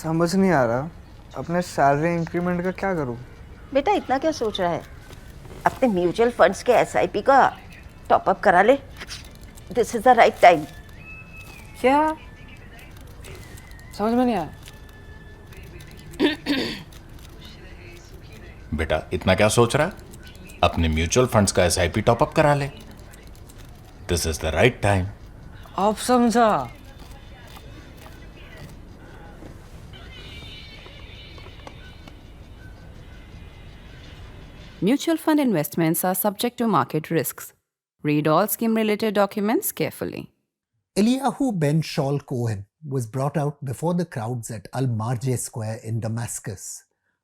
समझ नहीं आ रहा अपने सैलरी इंक्रीमेंट का क्या करूं। बेटा इतना क्या सोच रहा है? अपने म्यूचुअल फंड्स के एसआईपी का टॉप अप करा ले। This is the right time. क्या? समझ में नहीं आया। बेटा इतना क्या सोच रहा है? अपने म्यूचुअल फंड्स का एसआईपी टॉपअप करा ले। This is the right time. अब समझा। Mutual fund investments are subject to market risks. Read all scheme-related documents carefully. Eliyahu ben Shaul Cohen was brought out before the crowds at Al-Marjeh Square in Damascus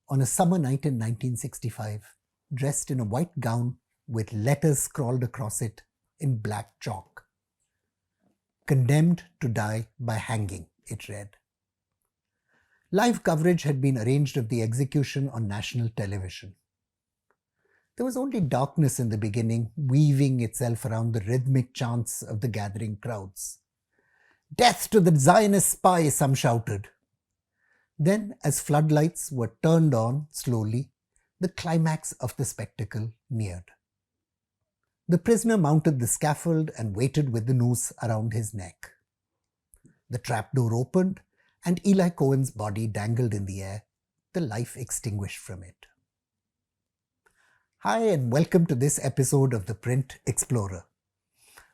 on a summer night in 1965, dressed in a white gown with letters scrawled across it in black chalk. Condemned to die by hanging, it read. Live coverage had been arranged of the execution on national television. There was only darkness in the beginning, weaving itself around the rhythmic chants of the gathering crowds. "Death to the Zionist spy," some shouted. Then, as floodlights were turned on slowly, the climax of the spectacle neared. The prisoner mounted the scaffold and waited with the noose around his neck. The trapdoor opened, and Eli Cohen's body dangled in the air, the life extinguished from it. Hi and welcome to this episode of ThePrint Explorer.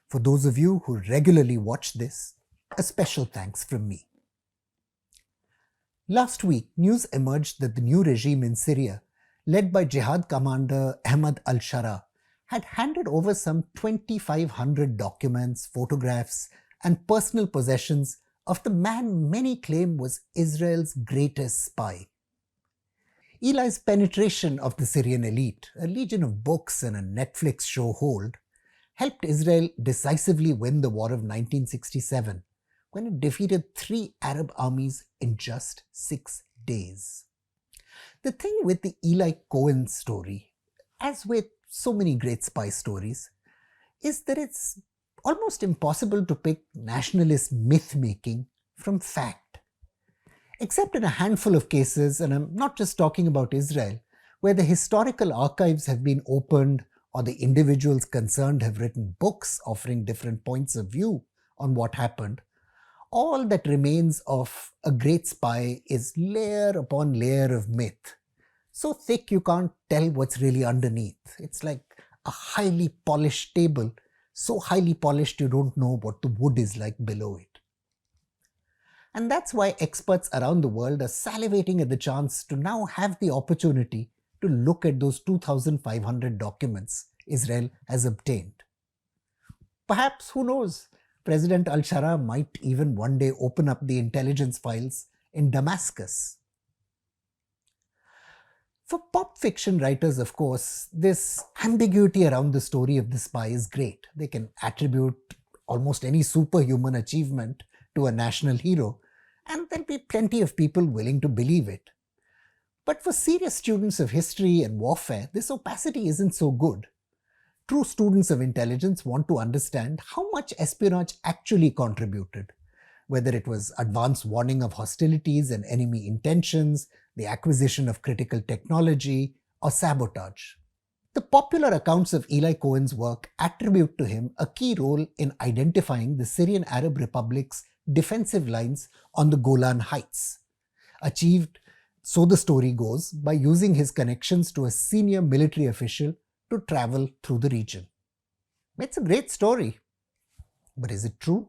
For those of you who regularly watch this, a special thanks from me. Last week, news emerged that the new regime in Syria, led by jihad commander Ahmad al-Shara, had handed over some 2,500 documents, photographs, and personal possessions of the man many claim was Israel's greatest spy. Eli's penetration of the Syrian elite, a legion of books and a Netflix show hold, helped Israel decisively win the war of 1967 when it defeated 3 Arab armies in just 6 days. The thing with the Eli Cohen story, as with so many great spy stories, is that it's almost impossible to pick nationalist myth-making from fact. Except in a handful of cases, and I'm not just talking about Israel, where the historical archives have been opened or the individuals concerned have written books offering different points of view on what happened, all that remains of a great spy is layer upon layer of myth. So thick you can't tell what's really underneath. It's like a highly polished table, so highly polished you don't know what the wood is like below it. And that's why experts around the world are salivating at the chance to now have the opportunity to look at those 2,500 documents Israel has obtained. Perhaps, who knows, President al-Shara might even one day open up the intelligence files in Damascus. For pop fiction writers, of course, this ambiguity around the story of the spy is great. They can attribute almost any superhuman achievement to a national hero, and there'll be plenty of people willing to believe it. But for serious students of history and warfare, this opacity isn't so good. True students of intelligence want to understand how much espionage actually contributed, whether it was advance warning of hostilities and enemy intentions, the acquisition of critical technology, or sabotage. The popular accounts of Eli Cohen's work attribute to him a key role in identifying the Syrian Arab Republic's defensive lines on the Golan Heights, achieved, so the story goes, by using his connections to a senior military official to travel through the region. It's a great story, but is it true?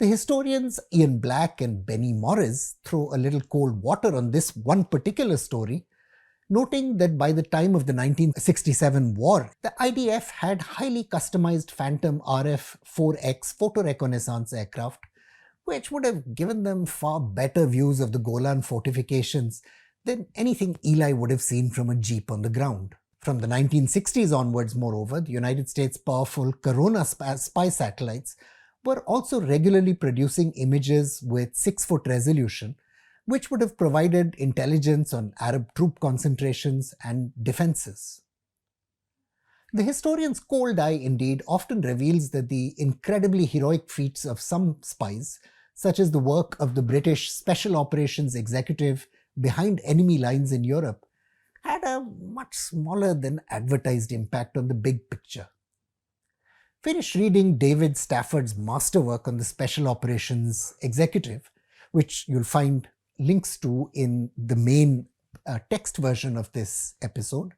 The historians Ian Black and Benny Morris throw a little cold water on this one particular story, noting that by the time of the 1967 war, the IDF had highly customized Phantom RF-4X photoreconnaissance aircraft, which would have given them far better views of the Golan fortifications than anything Eli would have seen from a jeep on the ground. From the 1960s onwards, moreover, the United States' powerful Corona spy satellites were also regularly producing images with 6-foot resolution, which would have provided intelligence on Arab troop concentrations and defenses. The historian's cold eye indeed often reveals that the incredibly heroic feats of some spies, such as the work of the British Special Operations Executive behind enemy lines in Europe, had a much smaller than advertised impact on the big picture. Finish reading David Stafford's masterwork on the Special Operations Executive, which you'll find links to in the main text version of this episode,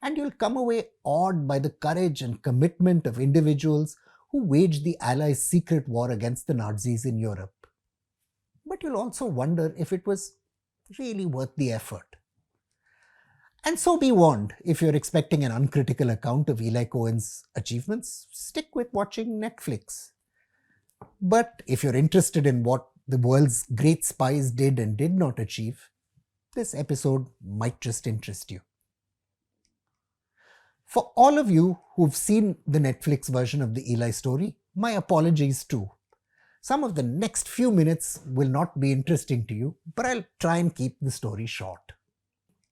and you'll come away awed by the courage and commitment of individuals who waged the Allies' secret war against the Nazis in Europe. But you'll also wonder if it was really worth the effort. And so be warned, if you're expecting an uncritical account of Eli Cohen's achievements, stick with watching Netflix. But if you're interested in what the world's great spies did and did not achieve, this episode might just interest you. For all of you who've seen the Netflix version of the Eli story, my apologies too. Some of the next few minutes will not be interesting to you, but I'll try and keep the story short.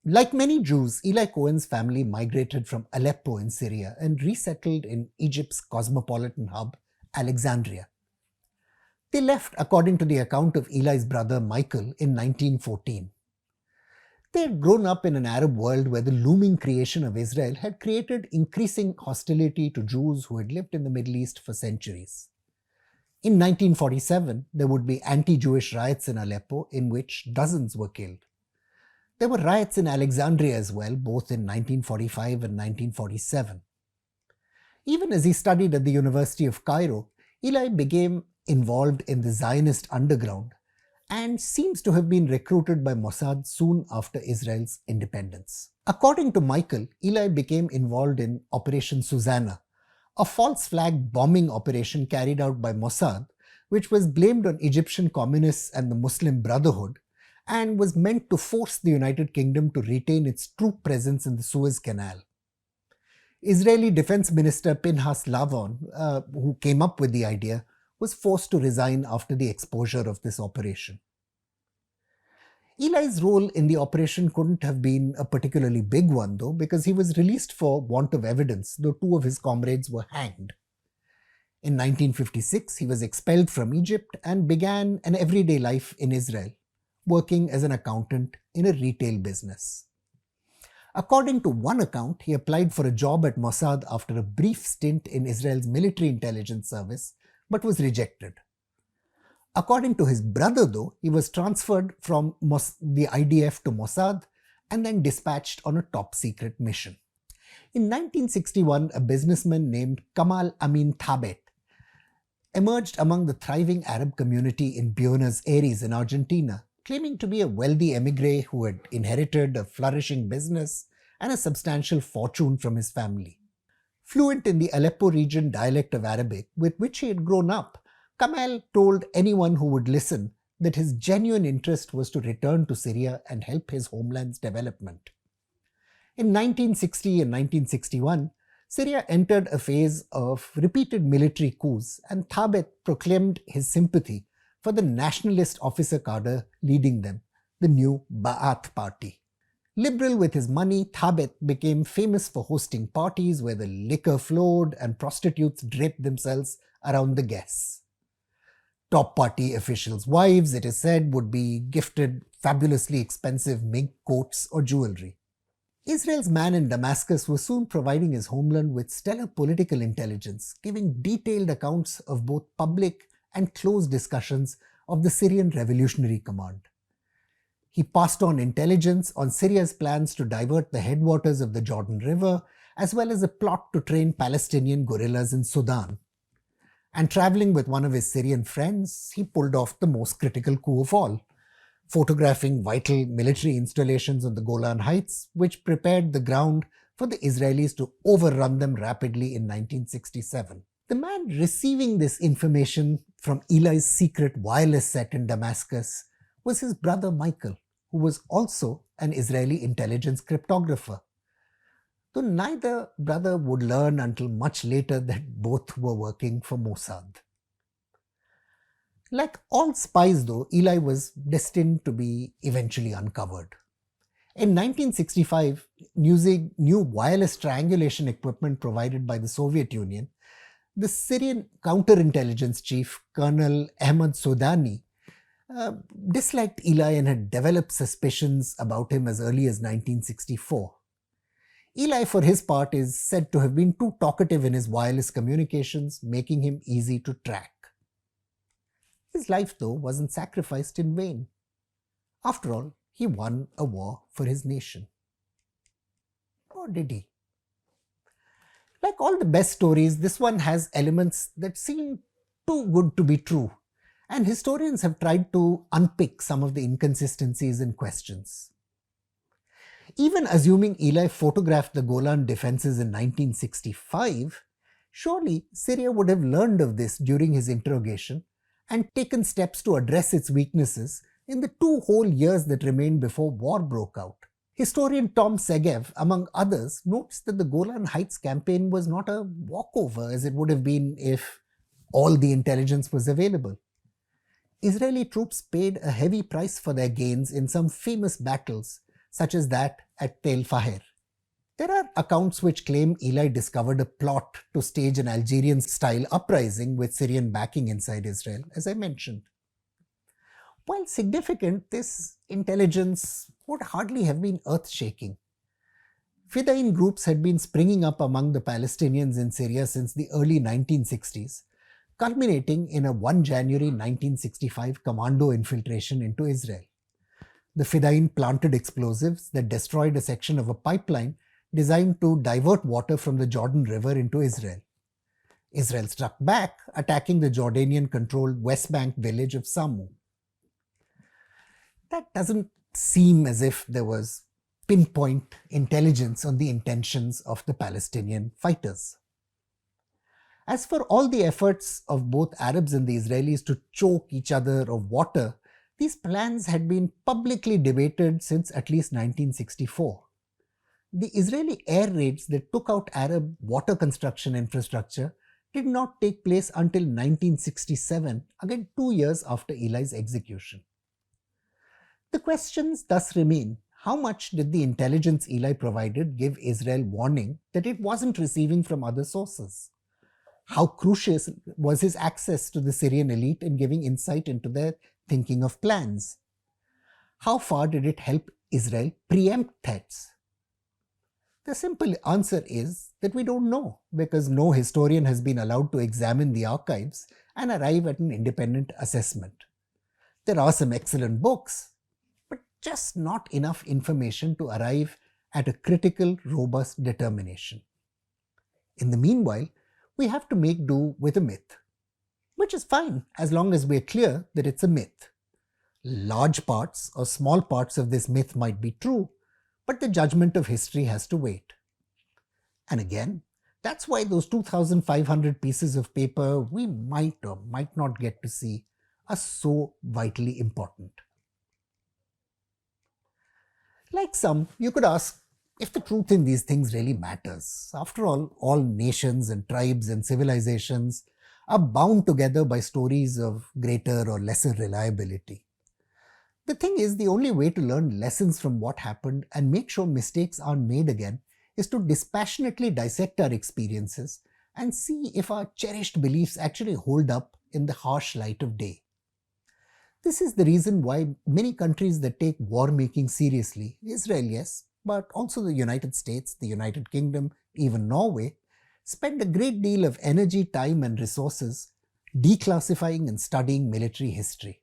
Like many Jews, Eli Cohen's family migrated from Aleppo in Syria and resettled in Egypt's cosmopolitan hub, Alexandria. They left, according to the account of Eli's brother Michael, in 1914. They had grown up in an Arab world where the looming creation of Israel had created increasing hostility to Jews who had lived in the Middle East for centuries. In 1947, there would be anti-Jewish riots in Aleppo in which dozens were killed. There were riots in Alexandria as well, both in 1945 and 1947. Even as he studied at the University of Cairo, Eli became involved in the Zionist underground and seems to have been recruited by Mossad soon after Israel's independence. According to Michael, Eli became involved in Operation Susanna, a false flag bombing operation carried out by Mossad, which was blamed on Egyptian communists and the Muslim Brotherhood, and was meant to force the United Kingdom to retain its troop presence in the Suez Canal. Israeli Defense Minister Pinhas Lavon, who came up with the idea, was forced to resign after the exposure of this operation. Eli's role in the operation couldn't have been a particularly big one though, because he was released for want of evidence, though two of his comrades were hanged. In 1956, he was expelled from Egypt and began an everyday life in Israel, working as an accountant in a retail business. According to one account, he applied for a job at Mossad after a brief stint in Israel's military intelligence service, but was rejected. According to his brother, though, he was transferred from the IDF to Mossad and then dispatched on a top-secret mission. In 1961, a businessman named Kamal Amin Thabet emerged among the thriving Arab community in Buenos Aires in Argentina, claiming to be a wealthy emigre who had inherited a flourishing business and a substantial fortune from his family. Fluent in the Aleppo region dialect of Arabic with which he had grown up, Kamal told anyone who would listen that his genuine interest was to return to Syria and help his homeland's development. In 1960 and 1961, Syria entered a phase of repeated military coups, and Thabet proclaimed his sympathy for the nationalist officer cadre leading them, the new Ba'ath Party. Liberal with his money, Thabet became famous for hosting parties where the liquor flowed and prostitutes draped themselves around the guests. Top party officials' wives, it is said, would be gifted fabulously expensive mink coats or jewelry. Israel's man in Damascus was soon providing his homeland with stellar political intelligence, giving detailed accounts of both public and close discussions of the Syrian Revolutionary Command. He passed on intelligence on Syria's plans to divert the headwaters of the Jordan River, as well as a plot to train Palestinian guerrillas in Sudan. And traveling with one of his Syrian friends, he pulled off the most critical coup of all, photographing vital military installations on the Golan Heights, which prepared the ground for the Israelis to overrun them rapidly in 1967. The man receiving this information from Eli's secret wireless set in Damascus was his brother Michael, who was also an Israeli intelligence cryptographer, though neither brother would learn until much later that both were working for Mossad. Like all spies though, Eli was destined to be eventually uncovered. In 1965, using new wireless triangulation equipment provided by the Soviet Union, the Syrian counterintelligence chief, Colonel Ahmad Sodani, disliked Eli and had developed suspicions about him as early as 1964. Eli, for his part, is said to have been too talkative in his wireless communications, making him easy to track. His life, though, wasn't sacrificed in vain. After all, he won a war for his nation. Or did he? Like all the best stories, this one has elements that seem too good to be true, and historians have tried to unpick some of the inconsistencies and questions. Even assuming Eli photographed the Golan defenses in 1965, surely Syria would have learned of this during his interrogation and taken steps to address its weaknesses in the 2 whole years that remained before war broke out. Historian Tom Segev, among others, notes that the Golan Heights campaign was not a walkover as it would have been if all the intelligence was available. Israeli troops paid a heavy price for their gains in some famous battles, such as that at Tel Faher. There are accounts which claim Eli discovered a plot to stage an Algerian-style uprising with Syrian backing inside Israel, as I mentioned. While significant, this intelligence would hardly have been earth-shaking. Fedayeen groups had been springing up among the Palestinians in Syria since the early 1960s, culminating in a 1 January 1965 commando infiltration into Israel. The Fedayeen planted explosives that destroyed a section of a pipeline designed to divert water from the Jordan River into Israel. Israel struck back, attacking the Jordanian-controlled West Bank village of Samu. That doesn't seem as if there was pinpoint intelligence on the intentions of the Palestinian fighters. As for all the efforts of both Arabs and the Israelis to choke each other of water, these plans had been publicly debated since at least 1964. The Israeli air raids that took out Arab water construction infrastructure did not take place until 1967, again 2 years after Eli's execution. The questions thus remain: how much did the intelligence Eli provided give Israel warning that it wasn't receiving from other sources? How crucial was his access to the Syrian elite in giving insight into their thinking of plans? How far did it help Israel preempt threats? The simple answer is that we don't know, because no historian has been allowed to examine the archives and arrive at an independent assessment. There are some excellent books, but just not enough information to arrive at a critical, robust determination. In the meanwhile, we have to make do with a myth, which is fine as long as we're clear that it's a myth. Large parts or small parts of this myth might be true, but the judgment of history has to wait. And again, that's why those 2,500 pieces of paper we might or might not get to see are so vitally important. Like some, you could ask if the truth in these things really matters. After all nations and tribes and civilizations are bound together by stories of greater or lesser reliability. The thing is, the only way to learn lessons from what happened and make sure mistakes aren't made again is to dispassionately dissect our experiences and see if our cherished beliefs actually hold up in the harsh light of day. This is the reason why many countries that take war making seriously, Israel yes, but also the United States, the United Kingdom, even Norway, spend a great deal of energy, time and resources declassifying and studying military history.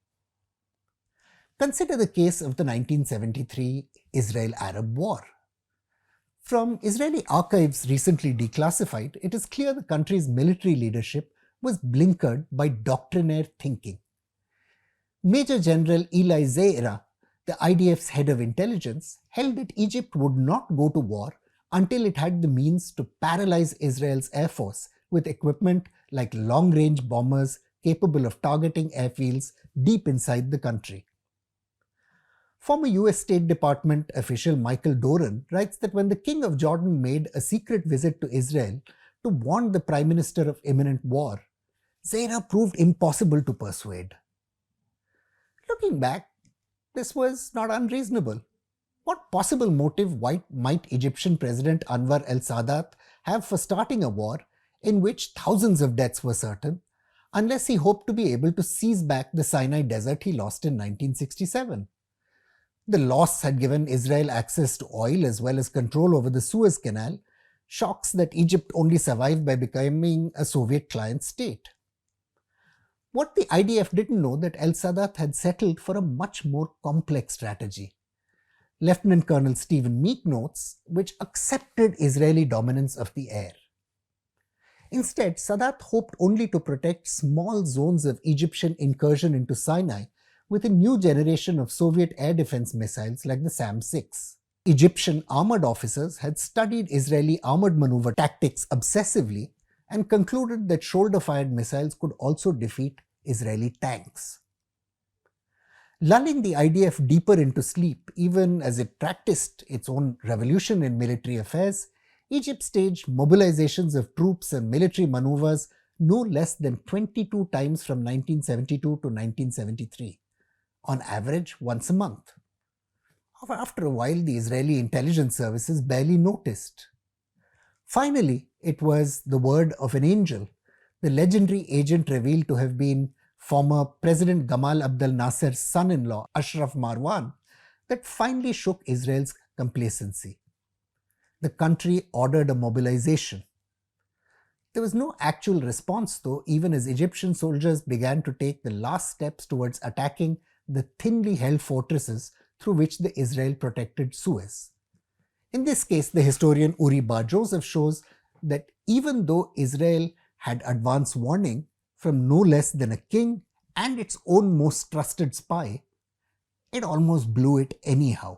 Consider the case of the 1973 Israel-Arab War. From Israeli archives recently declassified, it is clear the country's military leadership was blinkered by doctrinaire thinking. Major General Eli Cohen, the IDF's head of intelligence, held that Egypt would not go to war until it had the means to paralyze Israel's air force with equipment like long-range bombers capable of targeting airfields deep inside the country. Former US State Department official Michael Doran writes that when the King of Jordan made a secret visit to Israel to warn the Prime Minister of imminent war, Cohen proved impossible to persuade. Looking back, this was not unreasonable. What possible motive might Egyptian President Anwar el-Sadat have for starting a war in which thousands of deaths were certain, unless he hoped to be able to seize back the Sinai Desert he lost in 1967. The loss had given Israel access to oil as well as control over the Suez Canal, shocks that Egypt only survived by becoming a Soviet client state. What the IDF didn't know that El Sadat had settled for a much more complex strategy. Lieutenant Colonel Stephen Meek notes, which accepted Israeli dominance of the air. Instead, Sadat hoped only to protect small zones of Egyptian incursion into Sinai with a new generation of Soviet air defense missiles like the SAM-6. Egyptian armored officers had studied Israeli armored maneuver tactics obsessively and concluded that shoulder-fired missiles could also defeat Israeli tanks. Lulling the IDF deeper into sleep, even as it practiced its own revolution in military affairs, Egypt staged mobilizations of troops and military maneuvers no less than 22 times from 1972 to 1973, on average once a month. After a while, the Israeli intelligence services barely noticed. Finally, it was the word of an angel, the legendary agent revealed to have been former President Gamal Abdel Nasser's son-in-law, Ashraf Marwan, that finally shook Israel's complacency. The country ordered a mobilization. There was no actual response though, even as Egyptian soldiers began to take the last steps towards attacking the thinly held fortresses through which the Israel protected Suez. In this case, the historian Uri Bar Joseph shows that even though Israel had advance warning from no less than a king and its own most trusted spy, it almost blew it anyhow.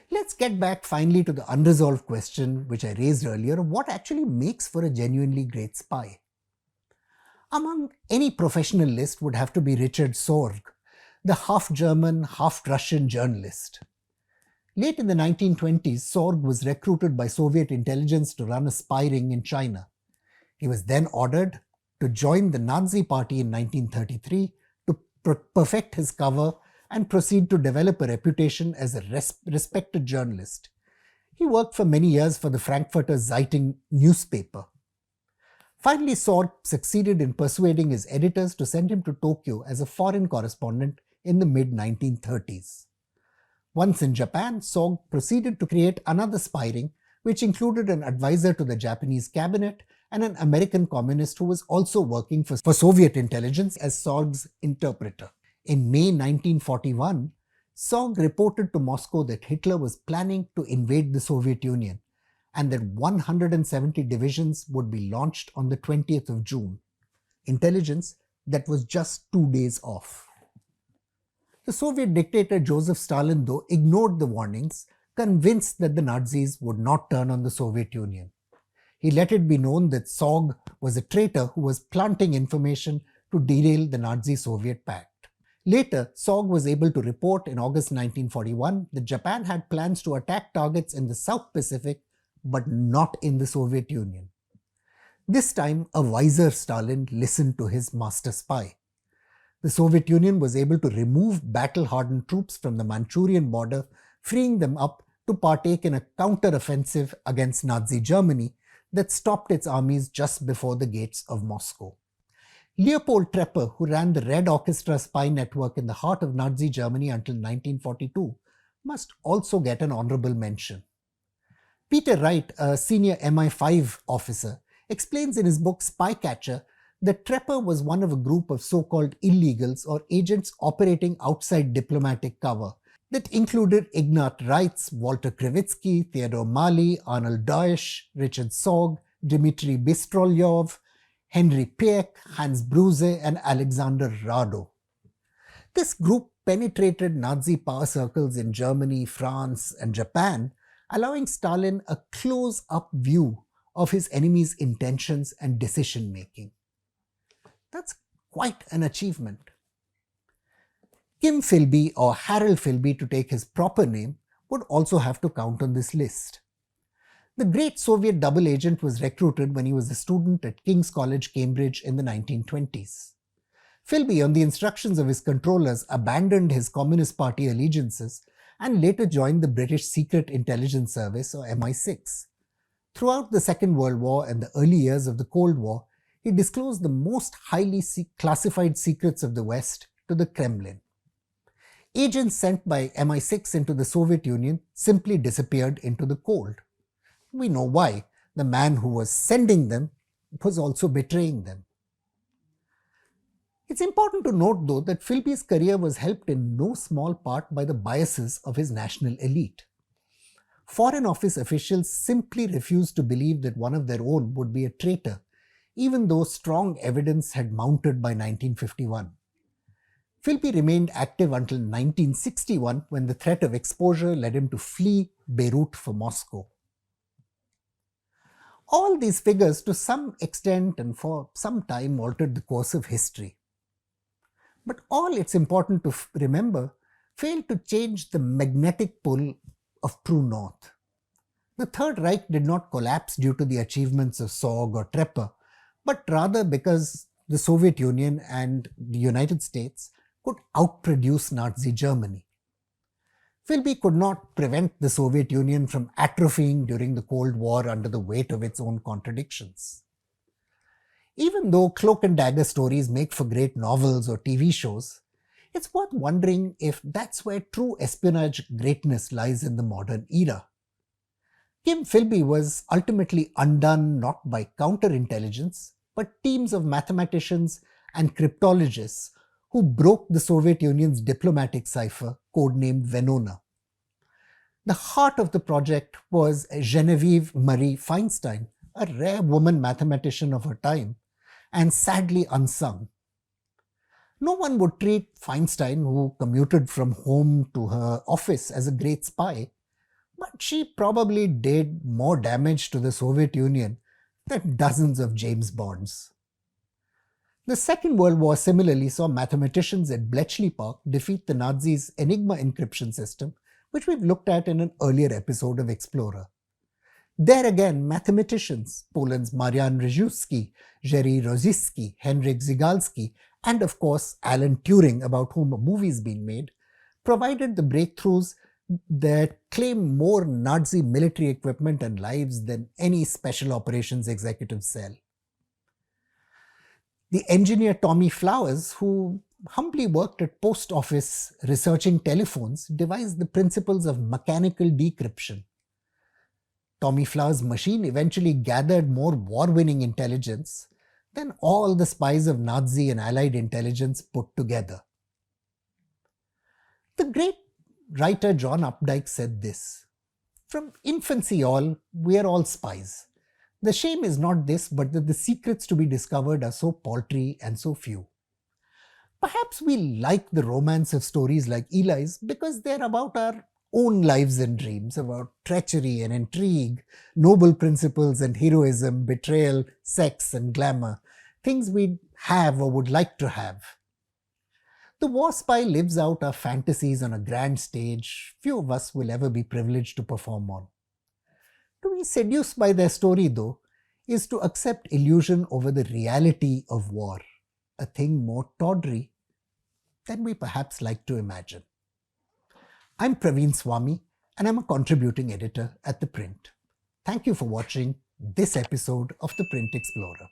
Let's get back finally to the unresolved question which I raised earlier of what actually makes for a genuinely great spy. Among any professional list would have to be Richard Sorg, the half-German, half-Russian journalist. Late in the 1920s, Sorg was recruited by Soviet intelligence to run a spy ring in China. He was then ordered to join the Nazi Party in 1933 to perfect his cover and proceed to develop a reputation as a respected journalist. He worked for many years for the Frankfurter Zeitung newspaper. Finally, Sorg succeeded in persuading his editors to send him to Tokyo as a foreign correspondent in the mid-1930s. Once in Japan, Sorg proceeded to create another spy ring, which included an advisor to the Japanese cabinet and an American communist who was also working for Soviet intelligence as Sorg's interpreter. In May 1941, Sorg reported to Moscow that Hitler was planning to invade the Soviet Union and that 170 divisions would be launched on the 20th of June. Intelligence that was just 2 days off. The Soviet dictator Joseph Stalin, though, ignored the warnings, convinced that the Nazis would not turn on the Soviet Union. He let it be known that Sorg was a traitor who was planting information to derail the Nazi-Soviet pact. Later, Sorg was able to report in August 1941 that Japan had plans to attack targets in the South Pacific but not in the Soviet Union. This time, a wiser Stalin listened to his master spy. The Soviet Union was able to remove battle-hardened troops from the Manchurian border, freeing them up to partake in a counter-offensive against Nazi Germany that stopped its armies just before the gates of Moscow. Leopold Trepper, who ran the Red Orchestra spy network in the heart of Nazi Germany until 1942, must also get an honorable mention. Peter Wright, a senior MI5 officer, explains in his book Spycatcher that Trepper was one of a group of so-called illegals or agents operating outside diplomatic cover that included Ignat Reitz, Walter Krivitsky, Theodore Mali, Arnold Deutsch, Richard Sorg, Dmitry Bistrolyov, Henry Pieck, Hans Bruse, and Alexander Rado. This group penetrated Nazi power circles in Germany, France, and Japan, allowing Stalin a close-up view of his enemy's intentions and decision-making. That's quite an achievement. Kim Philby, or Harold Philby to take his proper name, would also have to count on this list. The great Soviet double agent was recruited when he was a student at King's College, Cambridge in the 1920s. Philby, on the instructions of his controllers, abandoned his Communist Party allegiances and later joined the British Secret Intelligence Service, or MI6. Throughout the Second World War and the early years of the Cold War, he disclosed the most highly classified secrets of the West to the Kremlin. Agents sent by MI6 into the Soviet Union simply disappeared into the cold. We know why. The man who was sending them was also betraying them. It's important to note, though, that Philby's career was helped in no small part by the biases of his national elite. Foreign Office officials simply refused to believe that one of their own would be a traitor, even though strong evidence had mounted by 1951. Philby remained active until 1961, when the threat of exposure led him to flee Beirut for Moscow. All these figures, to some extent and for some time, altered the course of history. But all it's important to remember failed to change the magnetic pull of True North. The Third Reich did not collapse due to the achievements of Sorg or Trepper, but rather because the Soviet Union and the United States could outproduce Nazi Germany. Philby could not prevent the Soviet Union from atrophying during the Cold War under the weight of its own contradictions. Even though cloak and dagger stories make for great novels or TV shows, it's worth wondering if that's where true espionage greatness lies in the modern era. Kim Philby was ultimately undone not by counterintelligence, but teams of mathematicians and cryptologists who broke the Soviet Union's diplomatic cipher, codenamed Venona. The heart of the project was Genevieve Marie Feinstein, a rare woman mathematician of her time, and sadly unsung. No one would treat Feinstein, who commuted from home to her office, as a great spy, but she probably did more damage to the Soviet Union than dozens of James Bonds. The Second World War similarly saw mathematicians at Bletchley Park defeat the Nazis' Enigma encryption system, which we've looked at in an earlier episode of Explorer. There again, mathematicians, Poland's Marian Rejewski, Jerry Rossicki, Henryk Zygalski, and of course Alan Turing, about whom a movie's been made, provided the breakthroughs that claim more Nazi military equipment and lives than any special operations executive cell. The engineer Tommy Flowers, who humbly worked at post office researching telephones, devised the principles of mechanical decryption. Tommy Flowers' machine eventually gathered more war-winning intelligence than all the spies of Nazi and Allied intelligence put together. The great writer John Updike said this: "From infancy all, we are all spies. The shame is not this, but that the secrets to be discovered are so paltry and so few." Perhaps we like the romance of stories like Eli's because they're about our own lives and dreams, about treachery and intrigue, noble principles and heroism, betrayal, sex and glamour, things we'd have or would like to have. The war spy lives out our fantasies on a grand stage few of us will ever be privileged to perform on. To be seduced by their story, though, is to accept illusion over the reality of war, a thing more tawdry than we perhaps like to imagine. I'm Praveen Swami, and I'm a contributing editor at ThePrint. Thank you for watching this episode of The Print Explorer.